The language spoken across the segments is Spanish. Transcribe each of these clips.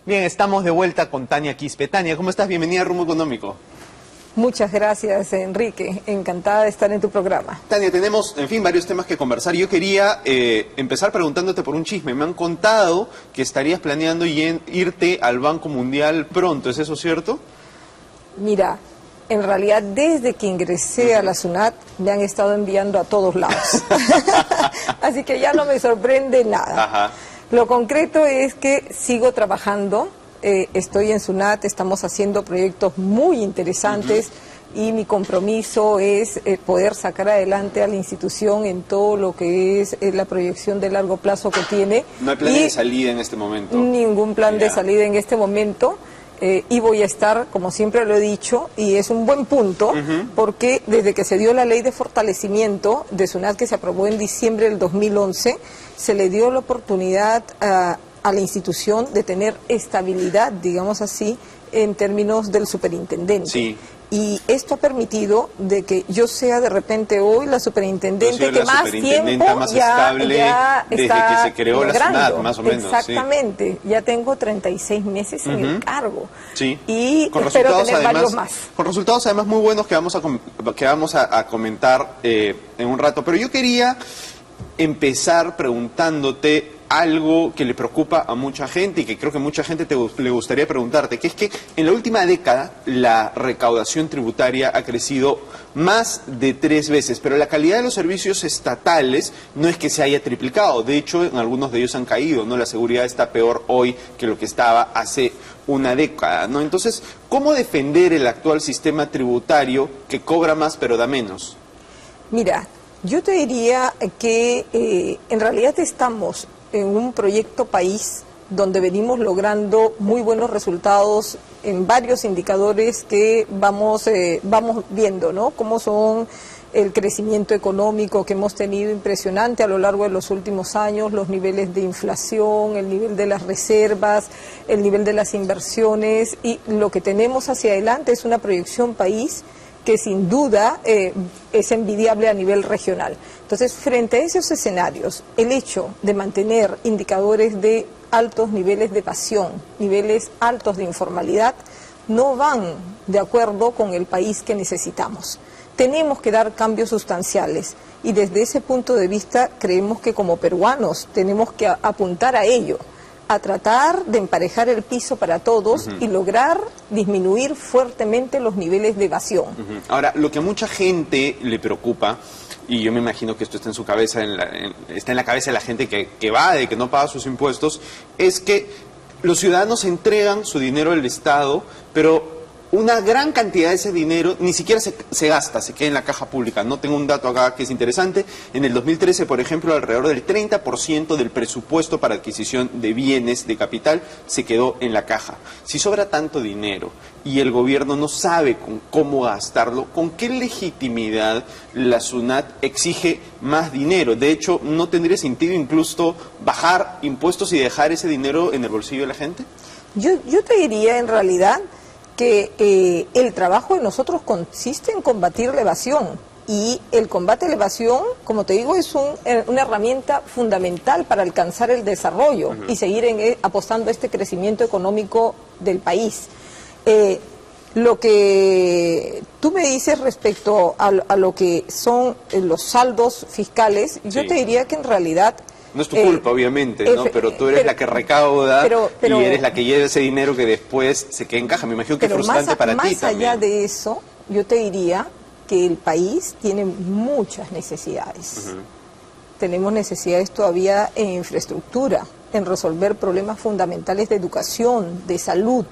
Bien, estamos de vuelta con Tania Quispe. Tania, ¿cómo estás? Bienvenida a Rumbo Económico. Muchas gracias, Enrique. Encantada de estar en tu programa. Tania, tenemos, en fin, varios temas que conversar. Yo quería empezar preguntándote por un chisme. Me han contado que estarías planeando irte al Banco Mundial pronto. ¿Es eso cierto? Mira, en realidad desde que ingresé a la SUNAT me han estado enviando a todos lados. Así que ya no me sorprende nada. Ajá. Lo concreto es que sigo trabajando. Estoy en SUNAT, estamos haciendo proyectos muy interesantes y mi compromiso es poder sacar adelante a la institución en todo lo que es la proyección de largo plazo que tiene. ¿No hay plan de salida en este momento? Ningún plan de salida en este momento. Y voy a estar, como siempre lo he dicho, y es un buen punto, porque desde que se dio la ley de fortalecimiento de SUNAT, que se aprobó en diciembre del 2011, se le dio la oportunidad a la institución de tener estabilidad, digamos así, en términos del superintendente. Sí. Y esto ha permitido de que yo sea de repente hoy la superintendente que más tiempo más ya desde está que se creó logrando. la SUNAT, más o menos. Exactamente, sí. Ya tengo 36 meses en el cargo. Sí. Y con espero tener varios más. Con resultados además muy buenos que vamos a comentar en un rato. Pero yo quería empezar preguntándote algo que le preocupa a mucha gente y que creo que mucha gente le gustaría preguntarte, que es que en la última década la recaudación tributaria ha crecido más de 3 veces, pero la calidad de los servicios estatales no es que se haya triplicado, de hecho en algunos de ellos han caído, ¿no? La seguridad está peor hoy que lo que estaba hace una década, ¿no? Entonces, ¿cómo defender el actual sistema tributario que cobra más pero da menos? Mira, yo te diría que en realidad estamos en un proyecto país donde venimos logrando muy buenos resultados en varios indicadores que vamos viendo, ¿no? Cómo son el crecimiento económico que hemos tenido impresionante a lo largo de los últimos años, los niveles de inflación, el nivel de las reservas, el nivel de las inversiones, y lo que tenemos hacia adelante es una proyección país que sin duda es envidiable a nivel regional. Entonces, frente a esos escenarios, el hecho de mantener indicadores de altos niveles de evasión, niveles altos de informalidad, no van de acuerdo con el país que necesitamos. Tenemos que dar cambios sustanciales y desde ese punto de vista creemos que como peruanos tenemos que apuntar a ello, a tratar de emparejar el piso para todos y lograr disminuir fuertemente los niveles de evasión. Ahora, lo que a mucha gente le preocupa, y yo me imagino que esto está en su cabeza, está en la cabeza de la gente que evade, que no paga sus impuestos, es que los ciudadanos entregan su dinero al Estado, pero una gran cantidad de ese dinero ni siquiera se gasta, se queda en la caja pública. No tengo un dato acá que es interesante. En el 2013, por ejemplo, alrededor del 30% del presupuesto para adquisición de bienes de capital se quedó en la caja. Si sobra tanto dinero y el gobierno no sabe cómo gastarlo, ¿con qué legitimidad la SUNAT exige más dinero? De hecho, ¿no tendría sentido incluso bajar impuestos y dejar ese dinero en el bolsillo de la gente? Yo te diría en realidad que el trabajo de nosotros consiste en combatir la evasión, y el combate a la evasión, como te digo, es una herramienta fundamental para alcanzar el desarrollo y seguir apostando a este crecimiento económico del país. Lo que tú me dices respecto a lo que son los saldos fiscales, yo te diría que en realidad no es tu culpa, obviamente, ¿no? Pero tú eres la que recauda y eres la que lleva ese dinero que después se queda en caja. Me imagino que es frustrante para ti también. Más allá de eso, yo te diría que el país tiene muchas necesidades. Tenemos necesidades todavía en infraestructura, en resolver problemas fundamentales de educación, de salud.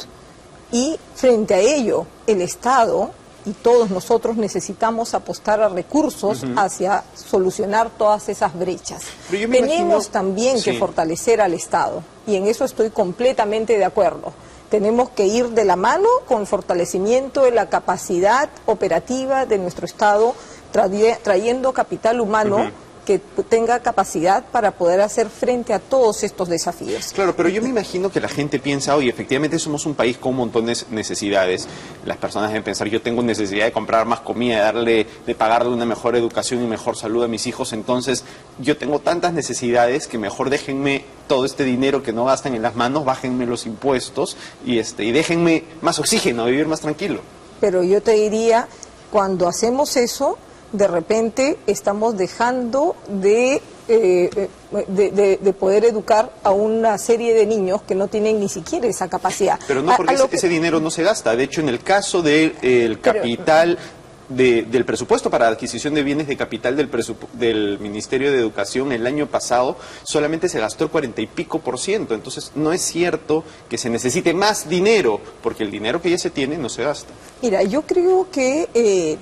Y frente a ello, el Estado y todos nosotros necesitamos apostar a recursos hacia solucionar todas esas brechas. Tenemos también que fortalecer al Estado, y en eso estoy completamente de acuerdo. Tenemos que ir de la mano con el fortalecimiento de la capacidad operativa de nuestro Estado, trayendo capital humano que tenga capacidad para poder hacer frente a todos estos desafíos. Claro, pero yo me imagino que la gente piensa, oye, efectivamente somos un país con un montón de necesidades. Las personas deben pensar, yo tengo necesidad de comprar más comida, de pagarle una mejor educación y mejor salud a mis hijos, entonces yo tengo tantas necesidades que mejor déjenme todo este dinero que no gastan en las manos, bájenme los impuestos y déjenme más oxígeno, vivir más tranquilo. Pero yo te diría, cuando hacemos eso, de repente estamos dejando de poder educar a una serie de niños que no tienen ni siquiera esa capacidad. Pero no, porque ese dinero no se gasta. De hecho, en el caso del capital del presupuesto para adquisición de bienes de capital del Ministerio de Educación el año pasado, solamente se gastó el 40 y pico %. Entonces, no es cierto que se necesite más dinero, porque el dinero que ya se tiene no se gasta. Mira, yo creo que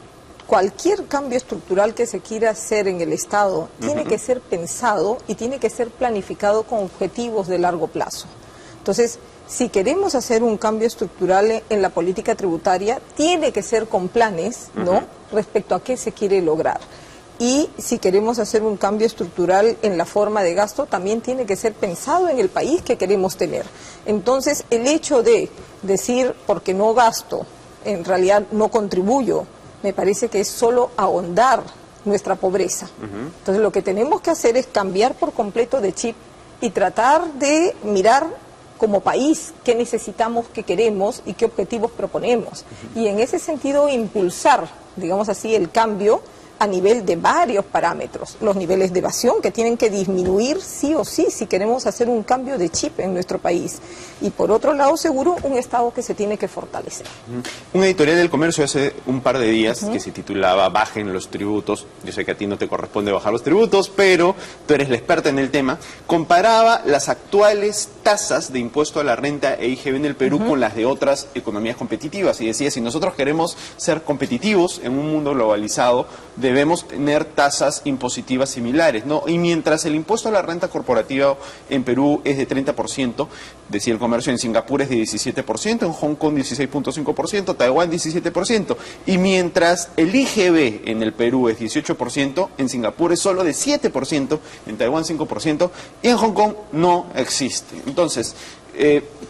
cualquier cambio estructural que se quiera hacer en el Estado tiene que ser pensado y tiene que ser planificado con objetivos de largo plazo. Entonces, si queremos hacer un cambio estructural en la política tributaria, tiene que ser con planes, ¿no?, respecto a qué se quiere lograr. Y si queremos hacer un cambio estructural en la forma de gasto, también tiene que ser pensado en el país que queremos tener. Entonces, el hecho de decir, porque no gasto, en realidad no contribuyo, me parece que es solo ahondar nuestra pobreza. Entonces, lo que tenemos que hacer es cambiar por completo de chip y tratar de mirar como país qué necesitamos, qué queremos y qué objetivos proponemos. Y en ese sentido impulsar, digamos así, el cambio a nivel de varios parámetros. Los niveles de evasión que tienen que disminuir sí o sí si queremos hacer un cambio de chip en nuestro país. Y por otro lado, seguro, un Estado que se tiene que fortalecer. Un editorial del Comercio hace un par de días que se titulaba Bajen los tributos. Yo sé que a ti no te corresponde bajar los tributos, pero tú eres la experta en el tema. Comparaba las actuales tasas de impuesto a la renta e IGB en el Perú con las de otras economías competitivas. Y decía, si nosotros queremos ser competitivos en un mundo globalizado, debemos tener tasas impositivas similares, ¿no? Y mientras el impuesto a la renta corporativa en Perú es de 30%, decía el Comercio, en Singapur es de 17%, en Hong Kong 16.5%, Taiwán 17%. Y mientras el IGB en el Perú es 18%, en Singapur es solo de 7%, en Taiwán 5%, y en Hong Kong no existe. Entonces,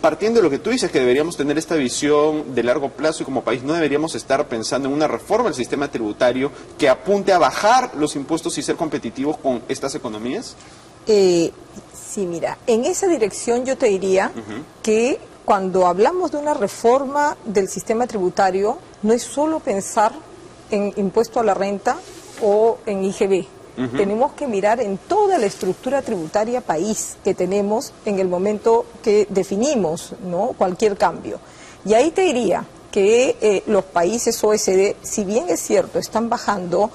partiendo de lo que tú dices, que deberíamos tener esta visión de largo plazo y como país no deberíamos estar pensando en una reforma del sistema tributario que apunte a bajar los impuestos y ser competitivos con estas economías. Sí, mira, en esa dirección yo te diría que cuando hablamos de una reforma del sistema tributario no es solo pensar en impuesto a la renta o en IGB. Tenemos que mirar en toda la estructura tributaria país que tenemos en el momento que definimos, ¿no?, cualquier cambio. Y ahí te diría que los países OECD, si bien es cierto, están bajando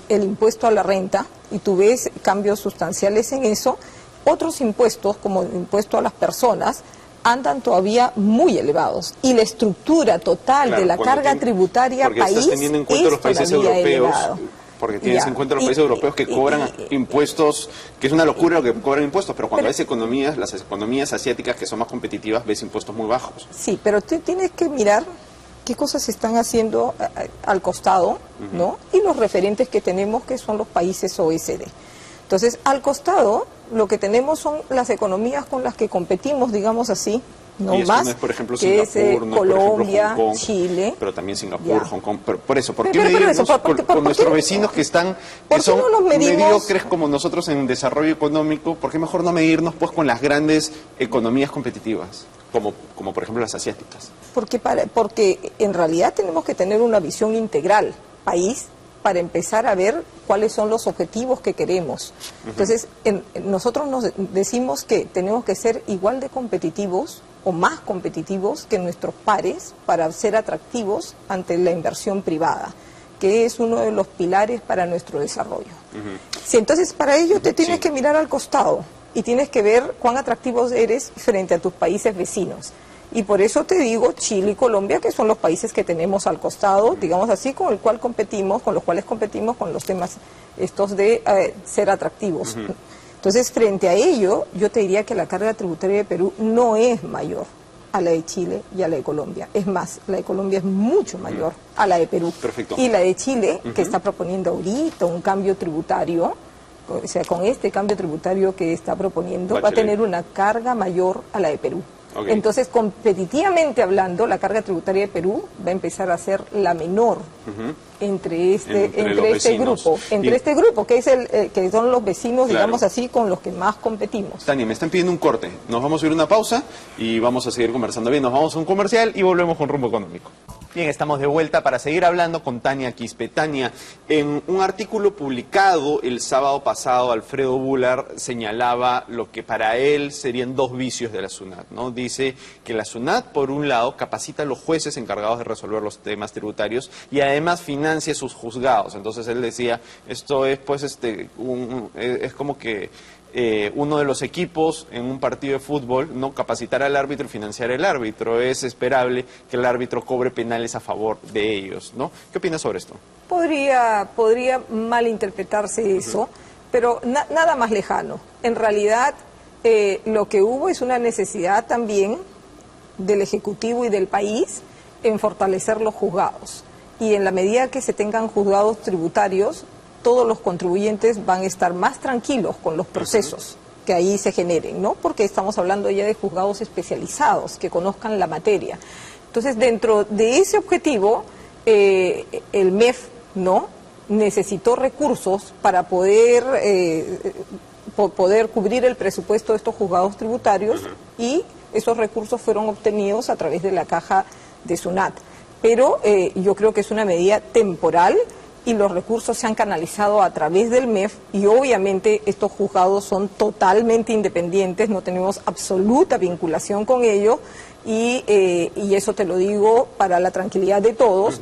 el impuesto a la renta, y tú ves cambios sustanciales en eso, otros impuestos, como el impuesto a las personas, andan todavía muy elevados. Y la estructura total de la carga tributaria país estás teniendo en cuenta es los países todavía europeos. elevado. Porque tienes en cuenta los países europeos que cobran impuestos, que es una locura lo que cobran impuestos, pero cuando ves economías, las economías asiáticas que son más competitivas, ves impuestos muy bajos. Sí, pero tú tienes que mirar qué cosas se están haciendo al costado, ¿no? Y los referentes que tenemos, que son los países OECD. Entonces, al costado, lo que tenemos son las economías con las que competimos, digamos así, no y más, no es, por ejemplo, que Singapur, es no es, Colombia, por ejemplo, Hong Kong, Chile. pero también Singapur, Ya. Hong Kong. Por eso, ¿por qué Pero medirnos eso, con nuestros vecinos que están, que son no nos medimos? mediocres como nosotros en desarrollo económico? ¿Por qué mejor no medirnos pues con las grandes economías competitivas, como por ejemplo las asiáticas? Porque en realidad tenemos que tener una visión integral, país, para empezar a ver cuáles son los objetivos que queremos. Entonces, nosotros nos decimos que tenemos que ser igual de competitivos o más competitivos que nuestros pares para ser atractivos ante la inversión privada, que es uno de los pilares para nuestro desarrollo. Sí, entonces, para ello te tienes que mirar al costado y tienes que ver cuán atractivos eres frente a tus países vecinos. Y por eso te digo Chile y Colombia, que son los países que tenemos al costado, digamos así, con los cuales competimos con los temas estos de ser atractivos. Entonces, frente a ello, yo te diría que la carga tributaria de Perú no es mayor a la de Chile y a la de Colombia. Es más, la de Colombia es mucho mayor a la de Perú. Perfecto. Y la de Chile, que está proponiendo ahorita un cambio tributario, o sea, con este cambio tributario que está proponiendo, va a tener una carga mayor a la de Perú. Okay. Entonces, competitivamente hablando, la carga tributaria de Perú va a empezar a ser la menor entre este grupo, que es que son los vecinos, digamos así, con los que más competimos. Tania, me están pidiendo un corte. Nos vamos a ir a una pausa y vamos a seguir conversando. Bien, nos vamos a un comercial y volvemos con Rumbo Económico. Bien, estamos de vuelta para seguir hablando con Tania Quispe. Tania, en un artículo publicado el sábado pasado, Alfredo Bular señalaba lo que para él serían dos vicios de la SUNAT, ¿no? Dice que la SUNAT, por un lado, capacita a los jueces encargados de resolver los temas tributarios y además financia sus juzgados. Entonces él decía, esto es pues es como que uno de los equipos en un partido de fútbol, no capacitar al árbitro y financiar el árbitro. Es esperable que el árbitro cobre penales a favor de ellos, ¿no? ¿Qué opinas sobre esto? Podría malinterpretarse eso, pero nada más lejano. En realidad, lo que hubo es una necesidad también del Ejecutivo y del país en fortalecer los juzgados. Y en la medida que se tengan juzgados tributarios, todos los contribuyentes van a estar más tranquilos con los procesos que ahí se generen, ¿no? Porque estamos hablando ya de juzgados especializados, que conozcan la materia. Entonces, dentro de ese objetivo, el MEF, ¿no?, necesitó recursos para poder cubrir el presupuesto de estos juzgados tributarios y esos recursos fueron obtenidos a través de la caja de SUNAT. Pero yo creo que es una medida temporal y los recursos se han canalizado a través del MEF y obviamente estos juzgados son totalmente independientes, no tenemos absoluta vinculación con ellos y eso te lo digo para la tranquilidad de todos.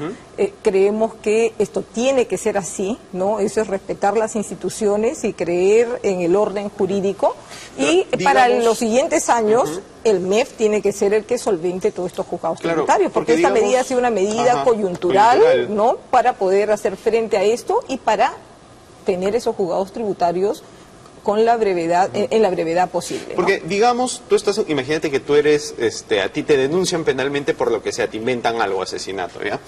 Creemos que esto tiene que ser así, ¿no? Eso es respetar las instituciones y creer en el orden jurídico y para los siguientes años el MEF tiene que ser el que solvente todos estos juzgados tributarios, porque esta medida ha sido una medida coyuntural, ¿no?, para poder hacer frente a esto y para tener esos juzgados tributarios con la brevedad, en la brevedad posible, ¿no? Porque, digamos, imagínate que tú eres, a ti te denuncian penalmente por lo que sea, te inventan algo, asesinato, ¿ya?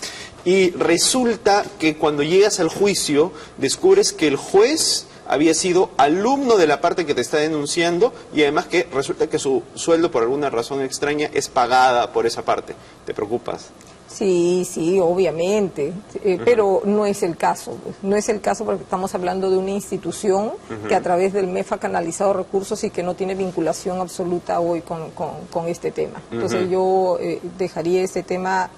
Y resulta que cuando llegas al juicio, descubres que el juez había sido alumno de la parte que te está denunciando y además que resulta que su sueldo, por alguna razón extraña, es pagada por esa parte. ¿Te preocupas? Sí, obviamente, pero no es el caso. No es el caso porque estamos hablando de una institución que a través del MEF ha canalizado recursos y que no tiene vinculación absoluta hoy con este tema. Entonces yo dejaría este tema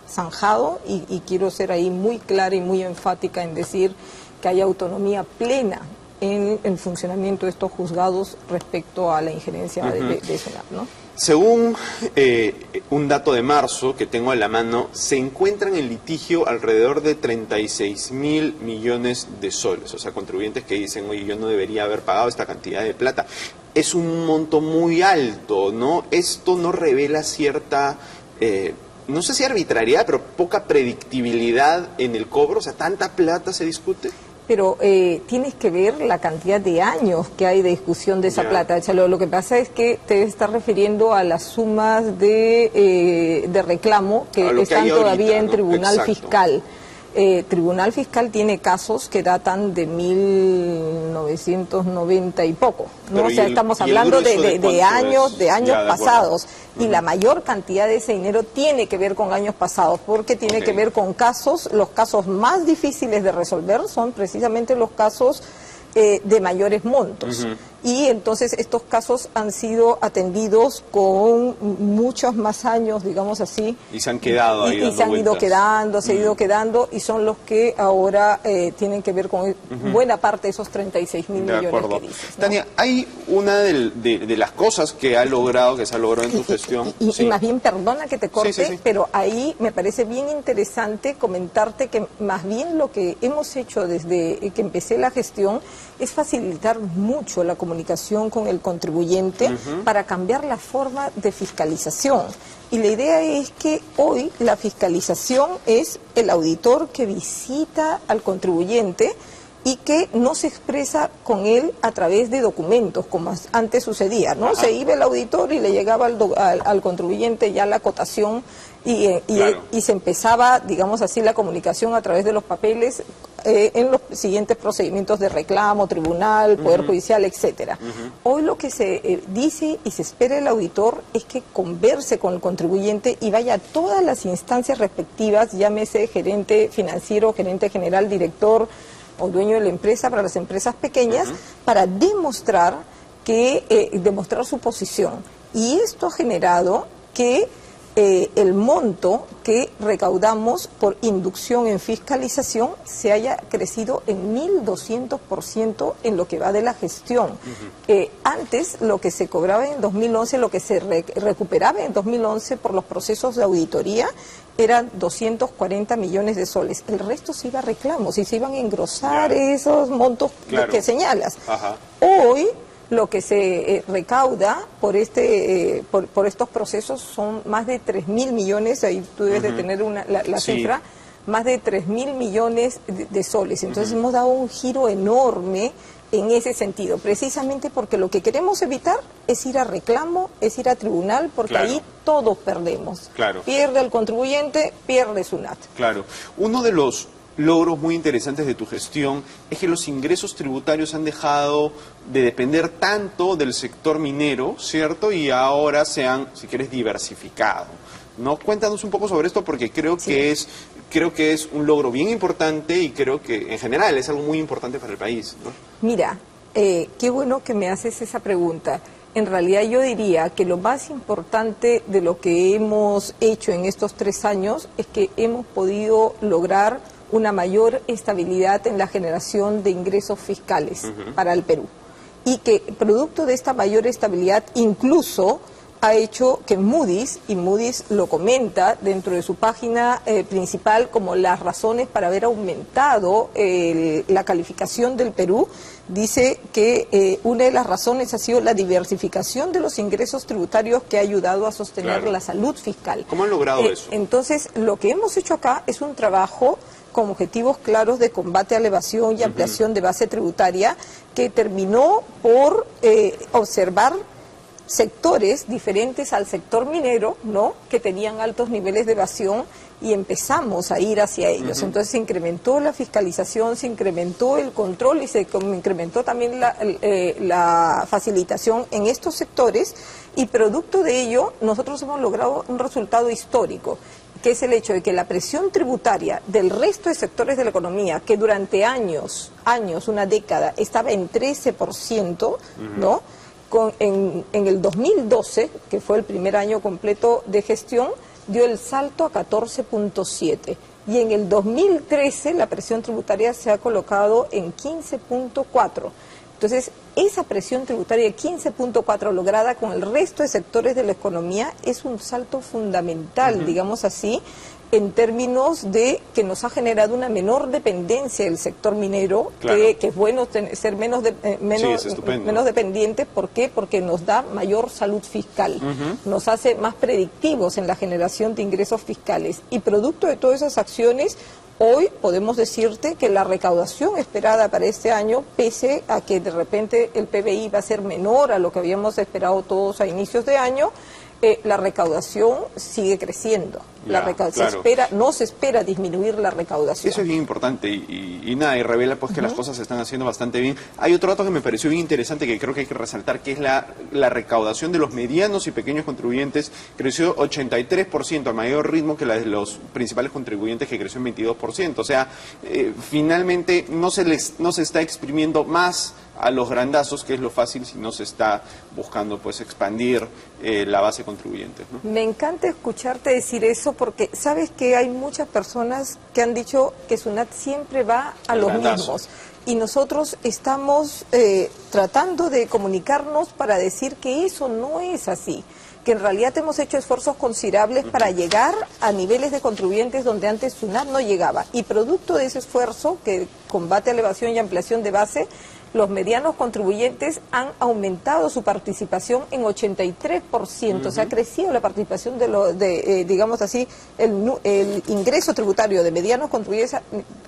zanjado y quiero ser ahí muy clara y muy enfática en decir que hay autonomía plena en el funcionamiento de estos juzgados respecto a la injerencia de SUNAT, ¿no? Según un dato de marzo que tengo a la mano, se encuentran en litigio alrededor de 36.000 millones de soles. O sea, contribuyentes que dicen, oye, yo no debería haber pagado esta cantidad de plata. Es un monto muy alto, ¿no? Esto no revela cierta, no sé si arbitrariedad, pero poca predictibilidad en el cobro. O sea, ¿tanta plata se discute? Pero tienes que ver la cantidad de años que hay de discusión de esa plata. O sea, lo que pasa es que te estás refiriendo a las sumas de reclamo que están todavía en Tribunal Fiscal. Tribunal Fiscal tiene casos que datan de 1990 y poco, ¿no? O sea, estamos hablando de años pasados. Y la mayor cantidad de ese dinero tiene que ver con años pasados, porque tiene que ver con los casos más difíciles de resolver son precisamente los casos de mayores montos. Y entonces estos casos han sido atendidos con muchos más años, digamos así. Y se han quedado ahí y se han ido quedando, y son los que ahora tienen que ver con buena parte de esos 36.000 millones que dices, ¿no? Tania, hay una de las cosas que se ha logrado en tu gestión. Y más bien, perdona que te corte, pero ahí me parece bien interesante comentarte que más bien lo que hemos hecho desde que empecé la gestión es facilitar mucho la comunicación con el contribuyente para cambiar la forma de fiscalización. Y la idea es que hoy la fiscalización es el auditor que visita al contribuyente y que no se expresa con él a través de documentos, como antes sucedía, ¿no? Se iba el auditor y le llegaba al contribuyente ya la acotación y se empezaba, digamos así, la comunicación a través de los papeles en los siguientes procedimientos de reclamo, tribunal, poder judicial, etcétera. Hoy lo que se dice y se espera el auditor es que converse con el contribuyente y vaya a todas las instancias respectivas, llámese gerente financiero, gerente general, director o dueño de la empresa para las empresas pequeñas, para demostrar su posición. Y esto ha generado que el monto que recaudamos por inducción en fiscalización se haya crecido en 1.200% en lo que va de la gestión. Antes, lo que se cobraba en 2011, lo que se recuperaba en 2011 por los procesos de auditoría, eran 240 millones de soles. El resto se iba a reclamos y se iban a engrosar esos montos que señalas. Hoy, lo que se recauda por estos procesos son más de 3.000 millones, ahí tú debes de tener la cifra, más de 3.000 millones de soles. Entonces hemos dado un giro enorme en ese sentido, precisamente porque lo que queremos evitar es ir a reclamo, es ir a tribunal, porque ahí todos perdemos. Pierde el contribuyente, pierde SUNAT. Uno de los logros muy interesantes de tu gestión es que los ingresos tributarios han dejado de depender tanto del sector minero, ¿cierto? Y ahora se han, si quieres, diversificado, ¿no? Cuéntanos un poco sobre esto, porque creo que es un logro bien importante y creo que en general es algo muy importante para el país, ¿no? Mira, qué bueno que me haces esa pregunta. En realidad yo diría que lo más importante de lo que hemos hecho en estos 3 años es que hemos podido lograr una mayor estabilidad en la generación de ingresos fiscales para el Perú. Y que producto de esta mayor estabilidad incluso ha hecho que Moody's, y Moody's lo comenta dentro de su página principal como las razones para haber aumentado la calificación del Perú, dice que una de las razones ha sido la diversificación de los ingresos tributarios que ha ayudado a sostener la salud fiscal. ¿Cómo han logrado eso? Entonces, lo que hemos hecho acá es un trabajo con objetivos claros de combate a la evasión y ampliación de base tributaria, que terminó por observar sectores diferentes al sector minero, ¿no?, que tenían altos niveles de evasión, y empezamos a ir hacia ellos. Entonces se incrementó la fiscalización, se incrementó el control y se incrementó también la facilitación en estos sectores, y producto de ello nosotros hemos logrado un resultado histórico, que es el hecho de que la presión tributaria del resto de sectores de la economía, que durante años, una década, estaba en 13%, ¿no?, en el 2012, que fue el primer año completo de gestión, dio el salto a 14.7%. Y en el 2013 la presión tributaria se ha colocado en 15.4%. Entonces, esa presión tributaria de 15.4 lograda con el resto de sectores de la economía es un salto fundamental, digamos así, en términos de que nos ha generado una menor dependencia del sector minero, que es bueno ser menos dependientes. ¿Por qué? Porque nos da mayor salud fiscal, nos hace más predictivos en la generación de ingresos fiscales. Y producto de todas esas acciones, hoy podemos decirte que la recaudación esperada para este año, pese a que de repente el PBI va a ser menor a lo que habíamos esperado todos a inicios de año, la recaudación sigue creciendo. No se espera disminuir la recaudación. Eso es bien importante y nada, y revela pues que las cosas se están haciendo bastante bien. Hay otro dato que me pareció bien interesante que creo que hay que resaltar, que es la recaudación de los medianos y pequeños contribuyentes. Creció 83%, a mayor ritmo que la de los principales contribuyentes, que creció en 22%. O sea, finalmente no se está exprimiendo más a los grandazos, que es lo fácil, si no se está buscando pues expandir la base de contribuyentes, ¿no? Me encanta escucharte decir eso, porque sabes que hay muchas personas que han dicho que SUNAT siempre va a los mismos, y nosotros estamos tratando de comunicarnos para decir que eso no es así, que en realidad hemos hecho esfuerzos considerables para llegar a niveles de contribuyentes donde antes SUNAT no llegaba, y producto de ese esfuerzo que combate a la evasión y ampliación de base, los medianos contribuyentes han aumentado su participación en 83%, o sea, ha crecido la participación digamos así, el ingreso tributario de medianos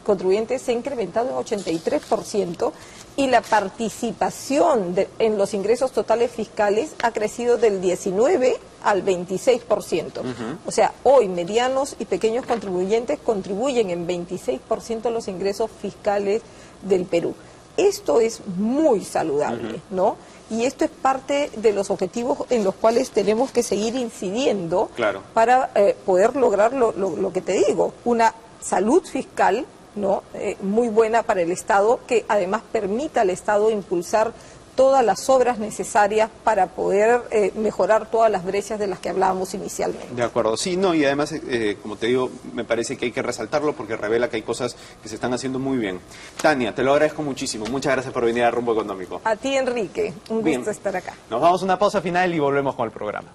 contribuyentes se ha incrementado en 83% y la participación en los ingresos totales fiscales ha crecido del 19 al 26%. O sea, hoy medianos y pequeños contribuyentes contribuyen en 26% a los ingresos fiscales del Perú. Esto es muy saludable, ¿no? Y esto es parte de los objetivos en los cuales tenemos que seguir incidiendo para poder lograr lo que te digo, una salud fiscal, ¿no? Muy buena para el Estado, que además permita al Estado impulsar todas las obras necesarias para poder mejorar todas las brechas de las que hablábamos inicialmente. De acuerdo, sí, no, y además, como te digo, me parece que hay que resaltarlo porque revela que hay cosas que se están haciendo muy bien. Tania, te lo agradezco muchísimo, muchas gracias por venir a Rumbo Económico. A ti, Enrique, un gusto estar acá. Nos vamos a una pausa final y volvemos con el programa.